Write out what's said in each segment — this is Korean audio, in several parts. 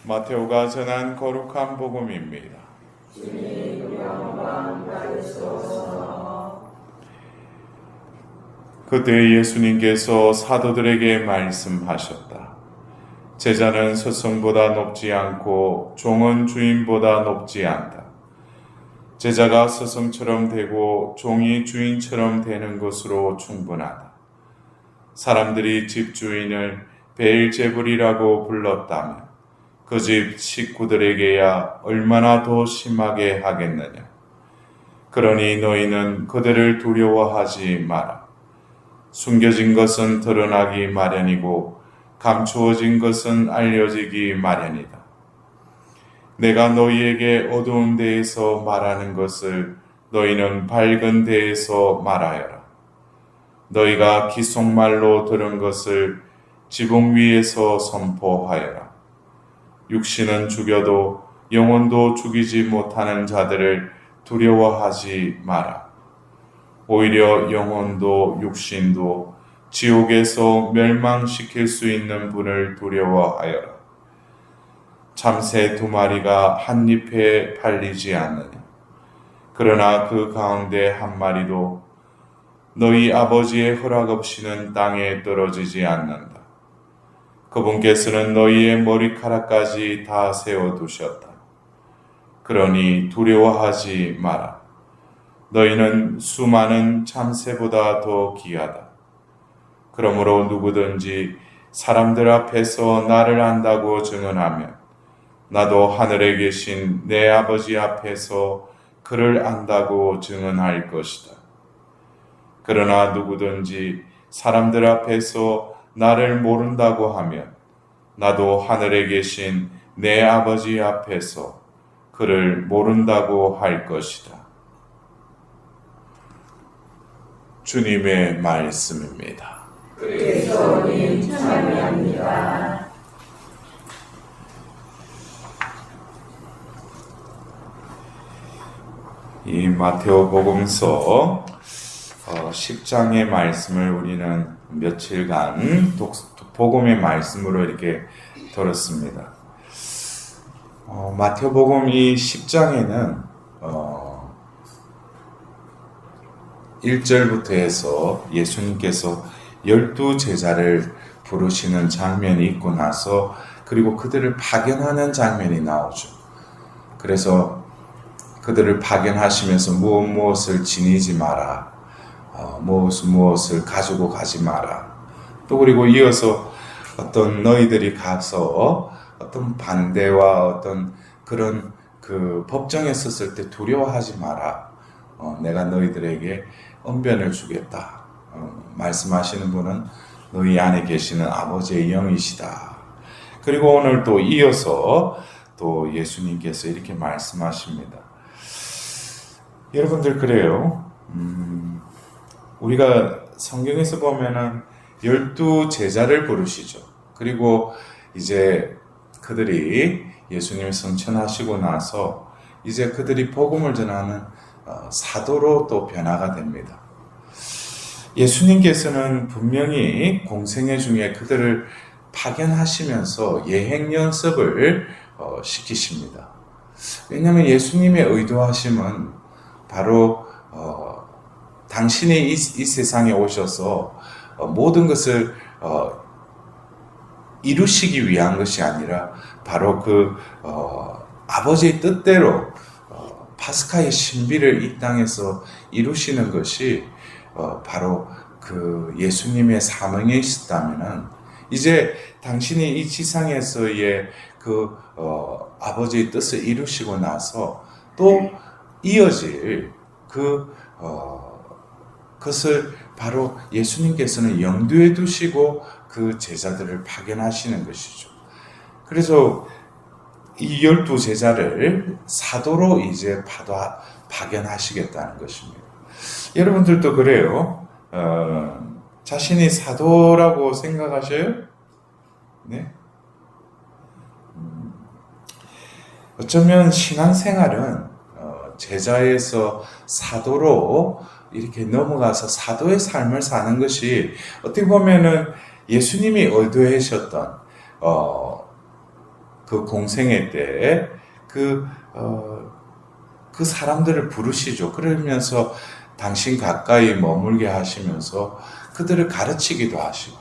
마테오가 전한 거룩한 복음입니다. 주님 영광 받으소서. 그때 예수님께서 사도들에게 말씀하셨다. 제자는 스승보다 높지 않고 종은 주인보다 높지 않다. 제자가 스승처럼 되고 종이 주인처럼 되는 것으로 충분하다. 사람들이 집주인을 베엘제불이라고 불렀다면 그 집 식구들에게야 얼마나 더 심하게 하겠느냐. 그러니 너희는 그들을 두려워하지 마라. 숨겨진 것은 드러나기 마련이고 감추어진 것은 알려지기 마련이다. 내가 너희에게 어두운 데에서 말하는 것을 너희는 밝은 데에서 말하여라. 너희가 귓속말로 들은 것을 지붕 위에서 선포하여라. 육신은 죽여도 영혼도 죽이지 못하는 자들을 두려워하지 마라. 오히려 영혼도 육신도 지옥에서 멸망시킬 수 있는 분을 두려워하여라. 참새 2마리가 한 잎에 팔리지 않느냐. 그러나 그 가운데 한 마리도 너희 아버지의 허락 없이는 땅에 떨어지지 않는다. 그분께서는 너희의 머리카락까지 다 세워두셨다. 그러니 두려워하지 마라. 너희는 수많은 참새보다 더 귀하다. 그러므로 누구든지 사람들 앞에서 나를 안다고 증언하면 나도 하늘에 계신 내 아버지 앞에서 그를 안다고 증언할 것이다. 그러나 누구든지 사람들 앞에서 나를 모른다고 하면 나도 하늘에 계신 내 아버지 앞에서 그를 모른다고 할 것이다. 주님의 말씀입니다. 그리스도님 찬양합니다. 이 마테오 복음서 10장의 말씀을 우리는 며칠간 복음의 말씀으로 이렇게 들었습니다. 마테오 복음 이 10장에는 1절부터 해서 예수님께서 12제자를 부르시는 장면이 있고 나서 그리고 그들을 파견하는 장면이 나오죠. 그래서 그들을 파견하시면서 무엇을 지니지 마라. 무엇을 가지고 가지 마라. 또 그리고 이어서 어떤 너희들이 가서 어떤 반대와 어떤 그런 그 법정에 섰을 때 두려워하지 마라. 내가 너희들에게 언변을 주겠다. 말씀하시는 분은 너희 안에 계시는 아버지의 영이시다. 그리고 오늘 또 이어서 또 예수님께서 이렇게 말씀하십니다. 여러분들 그래요. 우리가 성경에서 보면은 12제자를 부르시죠. 그리고 이제 그들이 예수님을 성천하시고 나서 이제 그들이 복음을 전하는 사도로 또 변화가 됩니다. 예수님께서는 분명히 공생애 중에 그들을 파견하시면서 예행 연습을 시키십니다. 왜냐하면 예수님의 의도하심은 바로 당신이 이 세상에 오셔서 모든 것을 이루시기 위한 것이 아니라 바로 그 아버지의 뜻대로 파스카의 신비를 이 땅에서 이루시는 것이 바로 그 예수님의 사명에 있었다면은 이제 당신이 이 지상에서의 그 아버지의 뜻을 이루시고 나서 또 이어질 그것을 바로 예수님께서는 염두에 두시고 그 제자들을 파견하시는 것이죠. 그래서 이 12제자를 사도로 이제 파견하시겠다는 것입니다. 여러분들도 그래요. 자신이 사도라고 생각하셔요? 네? 어쩌면 신앙생활은 제자에서 사도로 이렇게 넘어가서 사도의 삶을 사는 것이 어떻게 보면은 예수님이 의도하셨던 그 공생애 때에 그 사람들을 부르시죠. 그러면서 당신 가까이 머물게 하시면서 그들을 가르치기도 하시고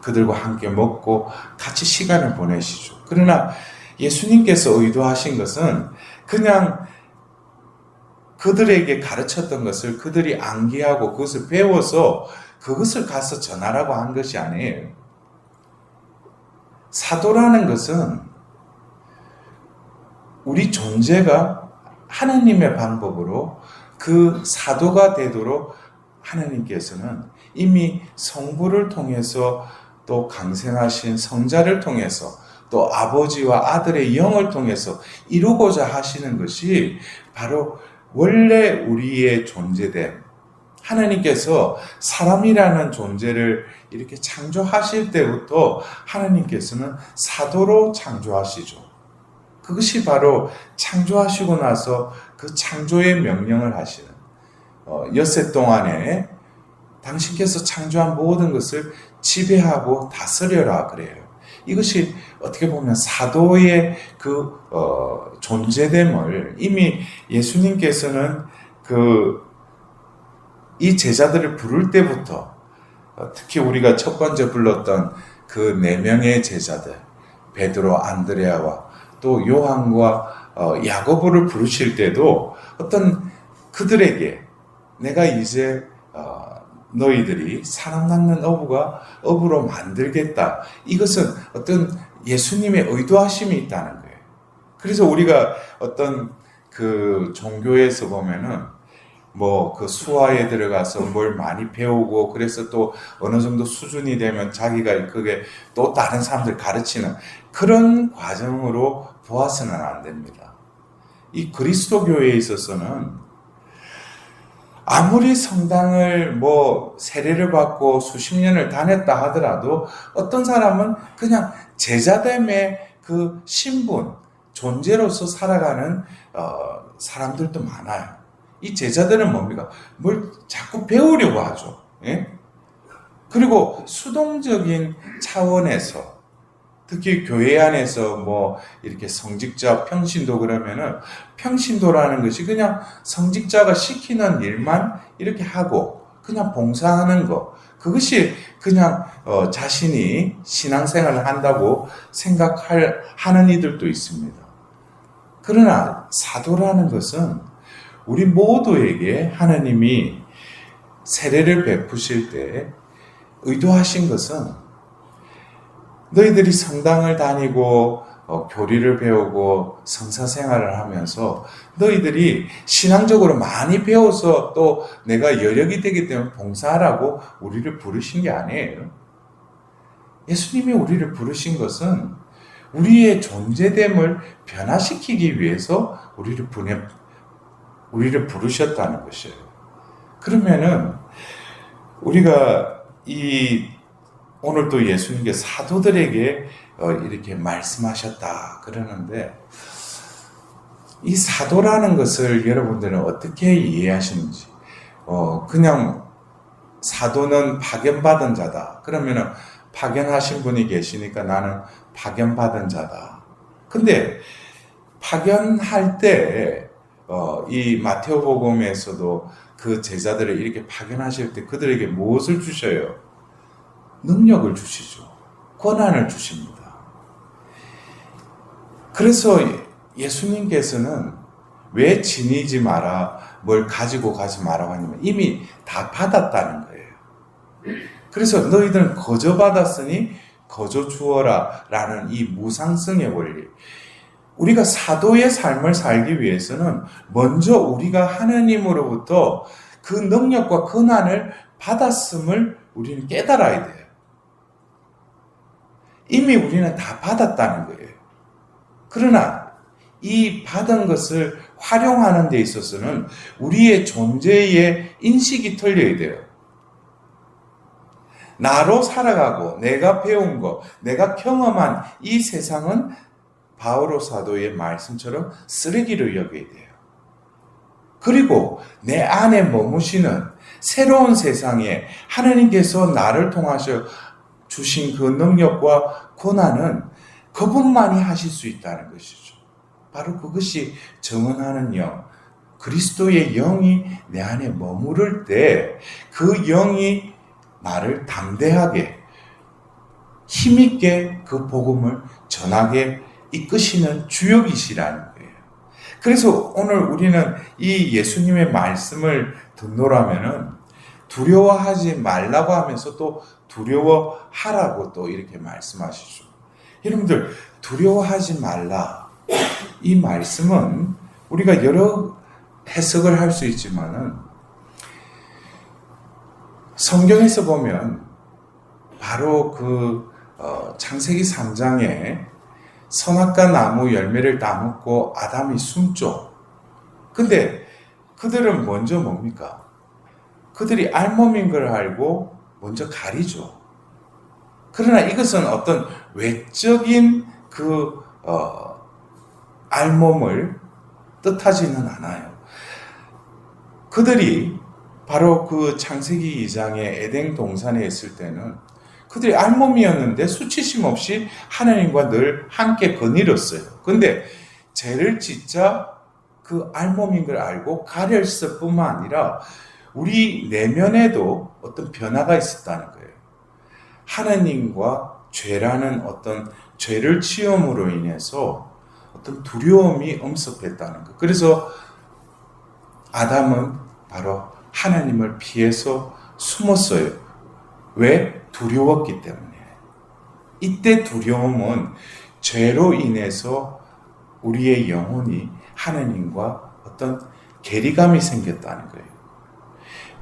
그들과 함께 먹고 같이 시간을 보내시죠. 그러나 예수님께서 의도하신 것은 그냥 그들에게 가르쳤던 것을 그들이 암기하고 그것을 배워서 그것을 가서 전하라고 한 것이 아니에요. 사도라는 것은 우리 존재가 하나님의 방법으로 그 사도가 되도록 하나님께서는 이미 성부를 통해서 또 강생하신 성자를 통해서 또 아버지와 아들의 영을 통해서 이루고자 하시는 것이 바로 원래 우리의 존재됨. 하나님께서 사람이라는 존재를 이렇게 창조하실 때부터 하나님께서는 사도로 창조하시죠. 그것이 바로 창조하시고 나서 그 창조의 명령을 하시는 엿새 동안에 당신께서 창조한 모든 것을 지배하고 다스려라 그래요. 이것이 어떻게 보면 사도의 그 존재됨을 이미 예수님께서는 이 제자들을 부를 때부터 특히 우리가 첫 번째 불렀던 그 4명의 제자들 베드로, 안드레아와 또 요한과 야고보를 부르실 때도 어떤 그들에게 내가 이제 너희들이 사람 낳는 어부로 만들겠다. 이것은 어떤 예수님의 의도하심이 있다는 거예요. 그래서 우리가 어떤 그 종교에서 보면은 그 수화에 들어가서 뭘 많이 배우고 그래서 또 어느 정도 수준이 되면 자기가 그게 또 다른 사람들 가르치는 그런 과정으로 보아서는 안 됩니다. 이 그리스도교회에 있어서는 아무리 성당을 세례를 받고 수십 년을 다녔다 하더라도 어떤 사람은 그냥 제자됨의 그 신분, 존재로서 살아가는 사람들도 많아요. 이 제자들은 뭡니까? 뭘 자꾸 배우려고 하죠. 예? 그리고 수동적인 차원에서 특히 교회 안에서 이렇게 성직자 평신도 그러면은 평신도라는 것이 그냥 성직자가 시키는 일만 이렇게 하고 그냥 봉사하는 거 그것이 그냥 자신이 신앙생활을 한다고 생각하는 이들도 있습니다. 그러나 사도라는 것은 우리 모두에게 하나님이 세례를 베푸실 때 의도하신 것은 너희들이 성당을 다니고 교리를 배우고 성사생활을 하면서 너희들이 신앙적으로 많이 배워서 또 내가 여력이 되기 때문에 봉사하라고 우리를 부르신 게 아니에요. 예수님이 우리를 부르신 것은 우리의 존재됨을 변화시키기 위해서 우리를 부르셨다는 것이에요. 그러면은 우리가 오늘 또 예수님께 사도들에게 이렇게 말씀하셨다 그러는데 이 사도라는 것을 여러분들은 어떻게 이해하시는지 그냥 사도는 파견받은 자다. 그러면은 파견하신 분이 계시니까 나는 파견받은 자다. 근데 파견할 때 이 마태오복음에서도 그 제자들을 이렇게 파견하실 때 그들에게 무엇을 주셔요? 능력을 주시죠. 권한을 주십니다. 그래서 예수님께서는 왜 지니지 마라, 뭘 가지고 가지 마라고 하냐면 이미 다 받았다는 거예요. 그래서 너희들은 거저 받았으니 거저 주어라 라는 이 무상성의 원리. 우리가 사도의 삶을 살기 위해서는 먼저 우리가 하나님으로부터 그 능력과 권한을 받았음을 우리는 깨달아야 돼요. 이미 우리는 다 받았다는 거예요. 그러나 이 받은 것을 활용하는 데 있어서는 우리의 존재의 인식이 틀려야 돼요. 나로 살아가고 내가 배운 거, 내가 경험한 이 세상은 바오로 사도의 말씀처럼 쓰레기를 여겨야 돼요. 그리고 내 안에 머무시는 새로운 세상에 하나님께서 나를 통하셔 주신 그 능력과 고난은 그분만이 하실 수 있다는 것이죠. 바로 그것이 정언하는 영, 그리스도의 영이 내 안에 머무를 때 그 영이 나를 담대하게 힘있게 그 복음을 전하게 이끄시는 주역이시라는 거예요. 그래서 오늘 우리는 이 예수님의 말씀을 듣노라면은 두려워하지 말라고 하면서 또 두려워하라고 또 이렇게 말씀하시죠. 여러분들, 두려워하지 말라. 이 말씀은 우리가 여러 해석을 할 수 있지만은 성경에서 보면 바로 그 창세기 3장에 선악과 나무 열매를 따먹고 아담이 숨죠. 근데 그들은 먼저 뭡니까? 그들이 알몸인 걸 알고 먼저 가리죠. 그러나 이것은 어떤 외적인 그 알몸을 뜻하지는 않아요. 그들이 바로 그 창세기 2장의 에덴 동산에 있을 때는 그들이 알몸이었는데 수치심 없이 하나님과 늘 함께 거닐었어요. 근데 죄를 짓자 그 알몸인 걸 알고 가렸을 뿐만 아니라 우리 내면에도 어떤 변화가 있었다는 거예요. 하나님과 죄라는 어떤 죄를 지음으로 인해서 어떤 두려움이 엄습했다는 것. 그래서 아담은 바로 하나님을 피해서 숨었어요. 왜? 두려웠기 때문에. 이때 두려움은 죄로 인해서 우리의 영혼이 하나님과 어떤 괴리감이 생겼다는 거예요.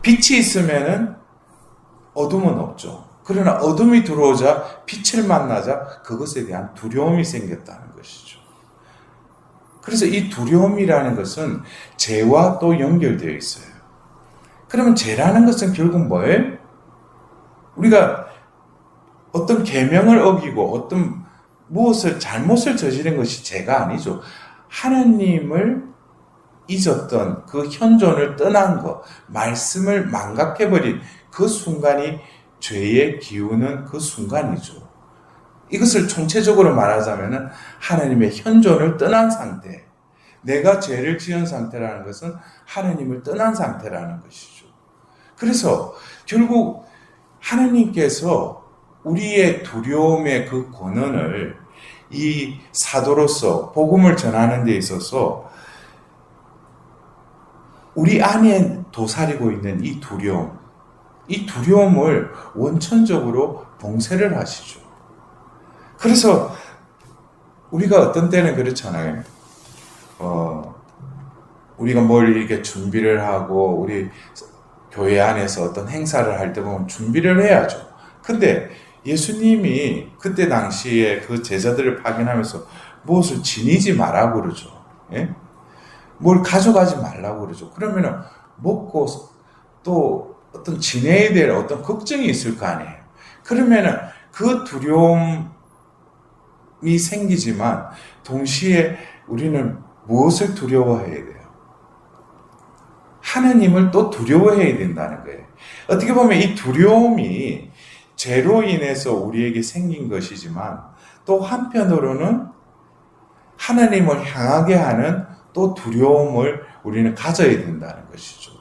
빛이 있으면은 어둠은 없죠. 그러나 어둠이 들어오자 빛을 만나자 그것에 대한 두려움이 생겼다는 것이죠. 그래서 이 두려움이라는 것은 죄와 또 연결되어 있어요. 그러면 죄라는 것은 결국 뭐예요? 우리가 어떤 계명을 어기고 어떤 무엇을 잘못을 저지른 것이 죄가 아니죠. 하나님을 잊었던 그 현존을 떠난 것, 말씀을 망각해버린 그 순간이 죄의 기우는 그 순간이죠. 이것을 총체적으로 말하자면 하나님의 현존을 떠난 상태, 내가 죄를 지은 상태라는 것은 하나님을 떠난 상태라는 것이죠. 그래서 결국 하나님께서 우리의 두려움의 그 권한을 이 사도로서 복음을 전하는 데 있어서 우리 안에 도사리고 있는 이 두려움을 원천적으로 봉쇄를 하시죠. 그래서 우리가 어떤 때는 그렇잖아요. 우리가 뭘 이렇게 준비를 하고 우리 교회 안에서 어떤 행사를 할 때 보면 준비를 해야죠. 근데 예수님이 그때 당시에 그 제자들을 파견하면서 무엇을 지니지 말라고 그러죠. 예? 뭘 가져가지 말라고 그러죠. 그러면은 먹고 또 어떤 지내야 될 어떤 걱정이 있을 거 아니에요. 그러면은 그 두려움이 생기지만 동시에 우리는 무엇을 두려워해야 돼요? 하나님을 또 두려워해야 된다는 거예요. 어떻게 보면 이 두려움이 죄로 인해서 우리에게 생긴 것이지만 또 한편으로는 하나님을 향하게 하는 또 두려움을 우리는 가져야 된다는 것이죠.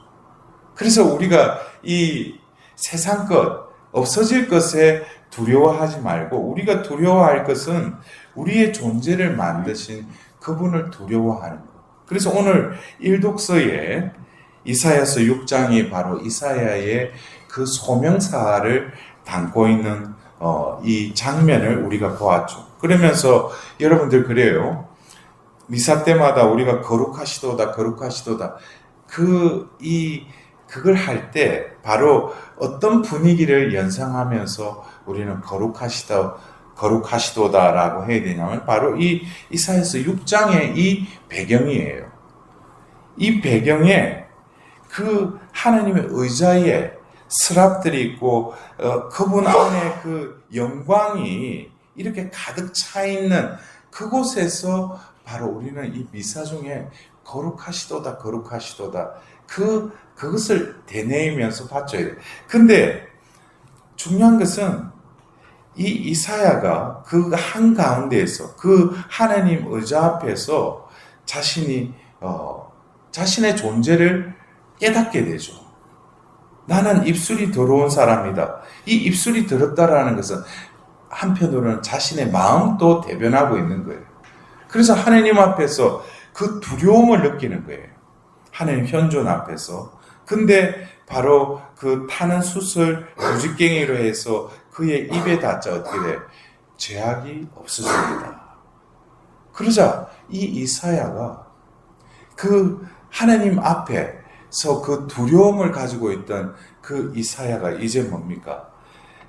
그래서 우리가 이 세상 것, 없어질 것에 두려워하지 말고 우리가 두려워할 것은 우리의 존재를 만드신 그분을 두려워하는 것. 그래서 오늘 일독서에 이사야서 6장이 바로 이사야의 그 소명사를 담고 있는 이 장면을 우리가 보았죠. 그러면서 여러분들 그래요. 미사 때마다 우리가 거룩하시도다 거룩하시도다 그걸 할 때 바로 어떤 분위기를 연상하면서 우리는 거룩하시도다라고 해야 되냐면 바로 이 이사야서 6장의 이 배경이에요. 이 배경에 그 하나님의 의자에 스랍들이 있고 그분 안에 그 영광이 이렇게 가득 차 있는 그곳에서 바로 우리는 이 미사 중에 거룩하시도다 거룩하시도다 그것을 되뇌이면서 봤죠. 근데 중요한 것은 이 이사야가 그 한가운데에서 그 하나님 의자 앞에서 자신의 존재를 깨닫게 되죠. 나는 입술이 더러운 사람이다. 이 입술이 더럽다라는 것은 한편으로는 자신의 마음도 대변하고 있는 거예요. 그래서 하나님 앞에서 그 두려움을 느끼는 거예요. 하나님 현존 앞에서. 근데 바로 그 타는 숯을 무지깽이로 해서 그의 입에 닿자 어떻게 돼? 죄악이 없어집니다. 그러자 이 이사야가 그 하나님 앞에서 그 두려움을 가지고 있던 그 이사야가 이제 뭡니까?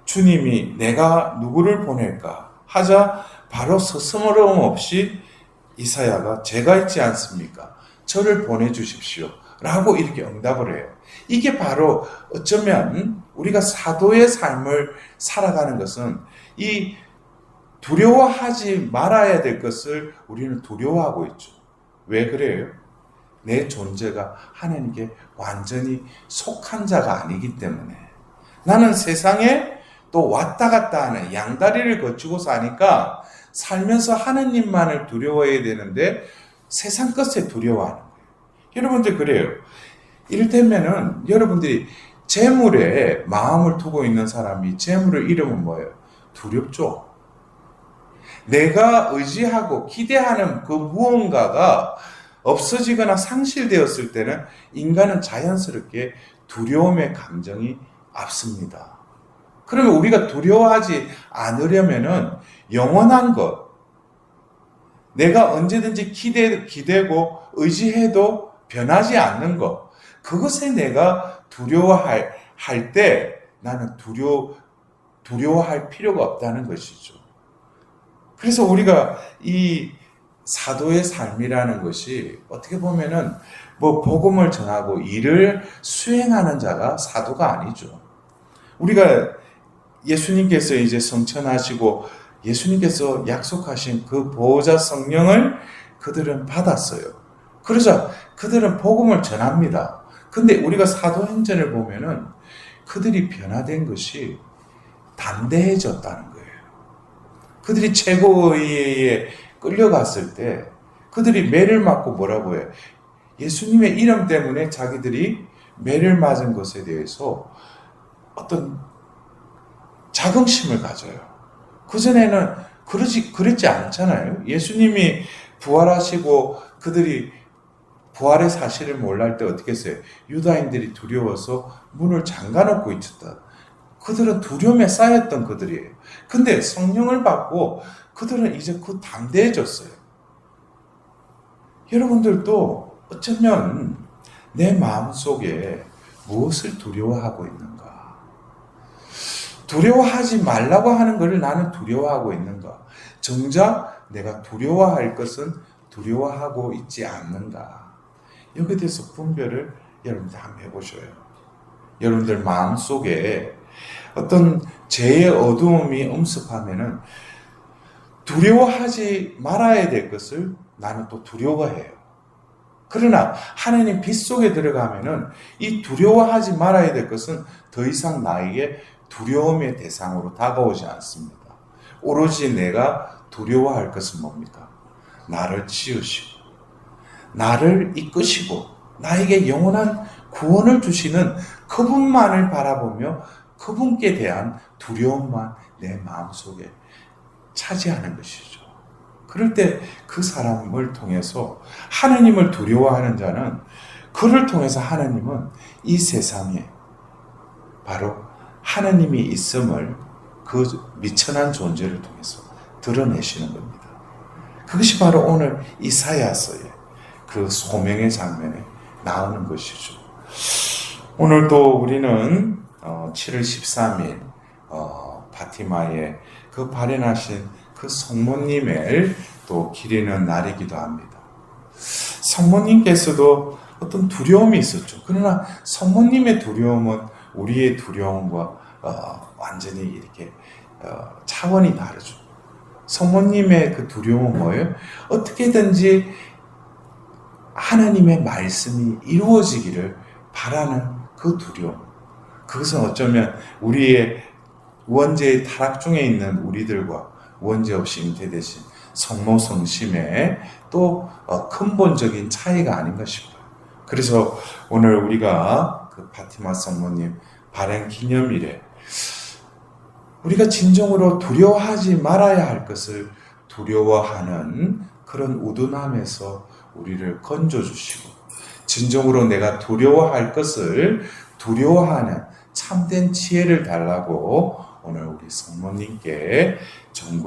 주님이 내가 누구를 보낼까 하자 바로 서스머럼 없이 이사야가 제가 있지 않습니까? 저를 보내주십시오. 라고 이렇게 응답을 해요. 이게 바로 어쩌면 우리가 사도의 삶을 살아가는 것은 이 두려워하지 말아야 될 것을 우리는 두려워하고 있죠. 왜 그래요? 내 존재가 하나님께 완전히 속한 자가 아니기 때문에. 나는 세상에 또 왔다 갔다 하는 양다리를 거치고 사니까 살면서 하나님만을 두려워해야 되는데 세상 것에 두려워하는 거예요. 여러분들 그래요. 이를테면은 여러분들이 재물에 마음을 두고 있는 사람이 재물을 잃으면 뭐예요? 두렵죠. 내가 의지하고 기대하는 그 무언가가 없어지거나 상실되었을 때는 인간은 자연스럽게 두려움의 감정이 앞섭니다. 그러면 우리가 두려워하지 않으려면은 영원한 것, 내가 언제든지 기대고 의지해도 변하지 않는 것, 그것에 내가 두려워할 때 나는 두려워할 필요가 없다는 것이죠. 그래서 우리가 이 사도의 삶이라는 것이 어떻게 보면은 뭐 복음을 전하고 일을 수행하는 자가 사도가 아니죠. 우리가 예수님께서 이제 성천하시고 예수님께서 약속하신 그 보호자 성령을 그들은 받았어요. 그러자 그들은 복음을 전합니다. 근데 우리가 사도행전을 보면은 그들이 변화된 것이 담대해졌다는 거예요. 그들이 최고의회에 끌려갔을 때 그들이 매를 맞고 뭐라고 해요? 예수님의 이름 때문에 자기들이 매를 맞은 것에 대해서 어떤 자긍심을 가져요. 그전에는 그랬지 않잖아요. 예수님이 부활하시고 그들이 부활의 사실을 몰랄 때 어떻게 했어요? 유다인들이 두려워서 문을 잠가놓고 있었다. 그들은 두려움에 쌓였던 그들이에요. 근데 성령을 받고 그들은 이제 그 담대해졌어요. 여러분들도 어쩌면 내 마음속에 무엇을 두려워하고 있는가? 두려워하지 말라고 하는 것을 나는 두려워하고 있는가? 정작 내가 두려워할 것은 두려워하고 있지 않는가? 여기에 대해서 분별을 여러분들 한번 해보셔요. 여러분들 마음속에 어떤 죄의 어두움이 엄습하면은 두려워하지 말아야 될 것을 나는 또 두려워해요. 그러나 하나님 빛 속에 들어가면은 이 두려워하지 말아야 될 것은 더 이상 나에게 두려움의 대상으로 다가오지 않습니다. 오로지 내가 두려워할 것은 뭡니까? 나를 지으시고 나를 이끄시고 나에게 영원한 구원을 주시는 그분만을 바라보며 그분께 대한 두려움만 내 마음속에 차지하는 것이죠. 그럴 때 그 사람을 통해서 하나님을 두려워하는 자는 그를 통해서 하나님은 이 세상에 바로 하나님이 있음을 그 미천한 존재를 통해서 드러내시는 겁니다. 그것이 바로 오늘 이사야서의 그 소명의 장면에 나오는 것이죠. 오늘도 우리는 7월 13일 바티마의 그 발현하신 그 성모님을 또 기리는 날이기도 합니다. 성모님께서도 어떤 두려움이 있었죠. 그러나 성모님의 두려움은 우리의 두려움과 완전히 이렇게 차원이 다르죠. 성모님의 그 두려움은 뭐예요? 어떻게든지 하나님의 말씀이 이루어지기를 바라는 그 두려움. 그것은 어쩌면 우리의 원죄의 타락 중에 있는 우리들과 원죄 없이 잉태되신 성모 성심의 또 근본적인 차이가 아닌가 싶어요. 그래서 오늘 우리가 그 파티마 성모님 발행 기념일에 우리가 진정으로 두려워하지 말아야 할 것을 두려워하는 그런 우둔함에서 우리를 건져주시고, 진정으로 내가 두려워할 것을 두려워하는 참된 지혜를 달라고 오늘 우리 성모님께 정부